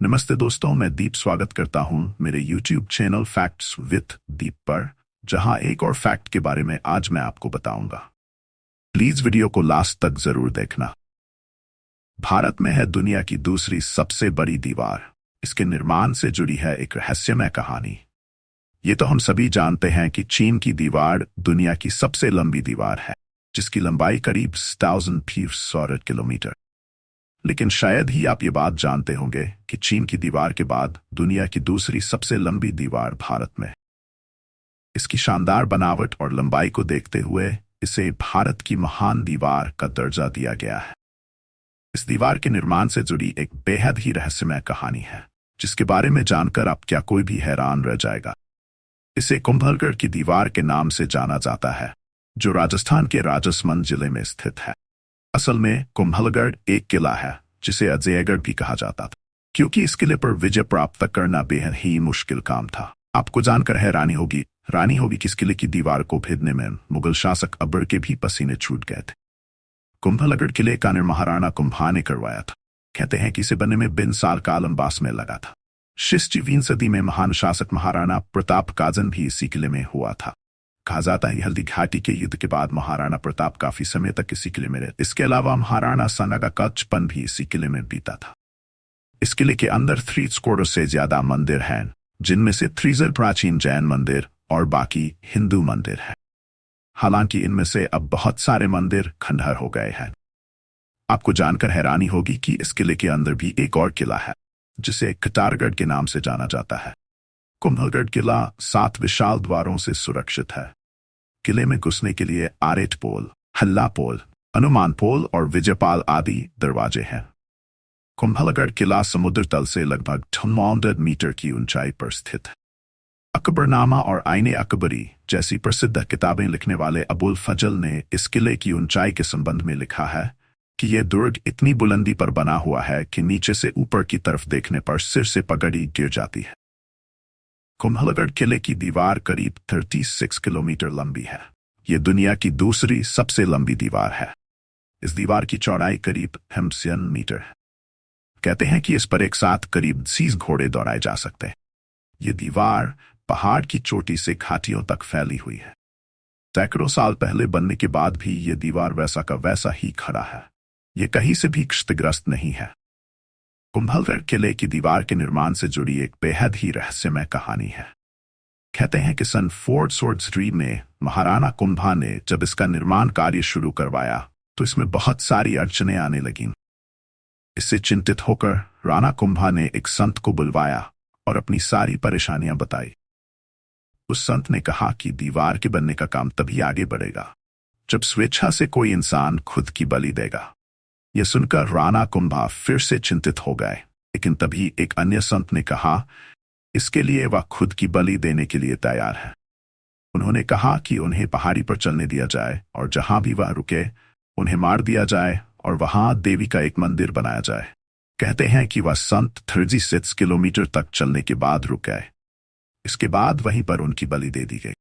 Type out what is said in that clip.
नमस्ते दोस्तों, मैं दीप स्वागत करता हूं मेरे YouTube चैनल फैक्ट्स विथ दीप पर, जहां एक और फैक्ट के बारे में आज मैं आपको बताऊंगा। प्लीज वीडियो को लास्ट तक जरूर देखना। भारत में है दुनिया की दूसरी सबसे बड़ी दीवार। इसके निर्माण से जुड़ी है एक रहस्यमय कहानी। ये तो हम सभी जानते हैं कि चीन की दीवार दुनिया की सबसे लंबी दीवार है, जिसकी लंबाई करीब 1500 किलोमीटर। लेकिन शायद ही आप ये बात जानते होंगे कि चीन की दीवार के बाद दुनिया की दूसरी सबसे लंबी दीवार भारत में। इसकी शानदार बनावट और लंबाई को देखते हुए इसे भारत की महान दीवार का दर्जा दिया गया है। इस दीवार के निर्माण से जुड़ी एक बेहद ही रहस्यमय कहानी है, जिसके बारे में जानकर आप क्या कोई भी हैरान रह जाएगा। इसे कुंभलगढ़ की दीवार के नाम से जाना जाता है, जो राजस्थान के राजसमंद जिले में स्थित है। असल में कुंभलगढ़ एक किला है जिसे अजयगढ़ भी कहा जाता था, क्योंकि इस किले पर विजय प्राप्त करना बेहद ही मुश्किल काम था। आपको जानकर हैरानी होगी कि इस किले की दीवार को भेदने में मुगल शासक अकबर के भी पसीने छूट गए थे। कुंभलगढ़ किले का निर्माण महाराणा कुंभा ने करवाया था। कहते हैं कि इसे बनने में 20 साल का लंबास में लगा था। 16वीं सदी में महान शासक महाराणा प्रताप का जन्म भी इसी किले में हुआ था। कहा जाता है हल्दी घाटी के युद्ध के बाद महाराणा प्रताप काफी समय तक इसी किले में रहे। इसके अलावा महाराणा सना का बचपन भी इसी किले में बीता था। इस किले के अंदर 300 से ज्यादा मंदिर हैं, जिनमें से 3 प्राचीन जैन मंदिर और बाकी हिंदू मंदिर हैं। हालांकि इनमें से अब बहुत सारे मंदिर खंडहर हो गए हैं। आपको जानकर हैरानी होगी कि इस किले के अंदर भी एक और किला है, जिसे कटारगढ़ के नाम से जाना जाता है। कुंभलगढ़ किला 7 विशाल द्वारों से सुरक्षित है। किले में घुसने के लिए आरेट पोल, हल्ला पोल, अनुमान पोल और विजयपाल आदि दरवाजे हैं। कुंभलगढ़ किला समुद्र तल से लगभग 900 मीटर की ऊंचाई पर स्थित है। अकबरनामा और आईने अकबरी जैसी प्रसिद्ध किताबें लिखने वाले अबुल फजल ने इस किले की ऊंचाई के संबंध में लिखा है कि यह दुर्ग इतनी बुलंदी पर बना हुआ है कि नीचे से ऊपर की तरफ देखने पर सिर से पगड़ी गिर जाती है। कुंभलगढ़ किले की दीवार करीब 36 किलोमीटर लंबी है। यह दुनिया की दूसरी सबसे लंबी दीवार है। इस दीवार की चौड़ाई करीब 50 मीटर है। कहते हैं कि इस पर एक साथ करीब 30 घोड़े दौड़ाए जा सकते हैं। यह दीवार पहाड़ की चोटी से घाटियों तक फैली हुई है। सैकड़ों साल पहले बनने के बाद भी यह दीवार वैसा का वैसा ही खड़ा है। यह कहीं से भी क्षतिग्रस्त नहीं है। कुंभलगढ़ किले की दीवार के निर्माण से जुड़ी एक बेहद ही रहस्यमय कहानी है। कहते हैं कि सन 403 में महाराणा कुंभा ने जब इसका निर्माण कार्य शुरू करवाया तो इसमें बहुत सारी अड़चनें आने लगीं। इससे चिंतित होकर राणा कुंभा ने एक संत को बुलवाया और अपनी सारी परेशानियां बताई। उस संत ने कहा कि दीवार के बनने का काम तभी आगे बढ़ेगा जब स्वेच्छा से कोई इंसान खुद की बलि देगा। यह सुनकर राणा कुंभा फिर से चिंतित हो गए, लेकिन तभी एक अन्य संत ने कहा इसके लिए वह खुद की बलि देने के लिए तैयार है। उन्होंने कहा कि उन्हें पहाड़ी पर चलने दिया जाए और जहां भी वह रुके उन्हें मार दिया जाए और वहां देवी का एक मंदिर बनाया जाए। कहते हैं कि वह संत 36 किलोमीटर तक चलने के बाद रुक गए। इसके बाद वहीं पर उनकी बलि दे दी गई।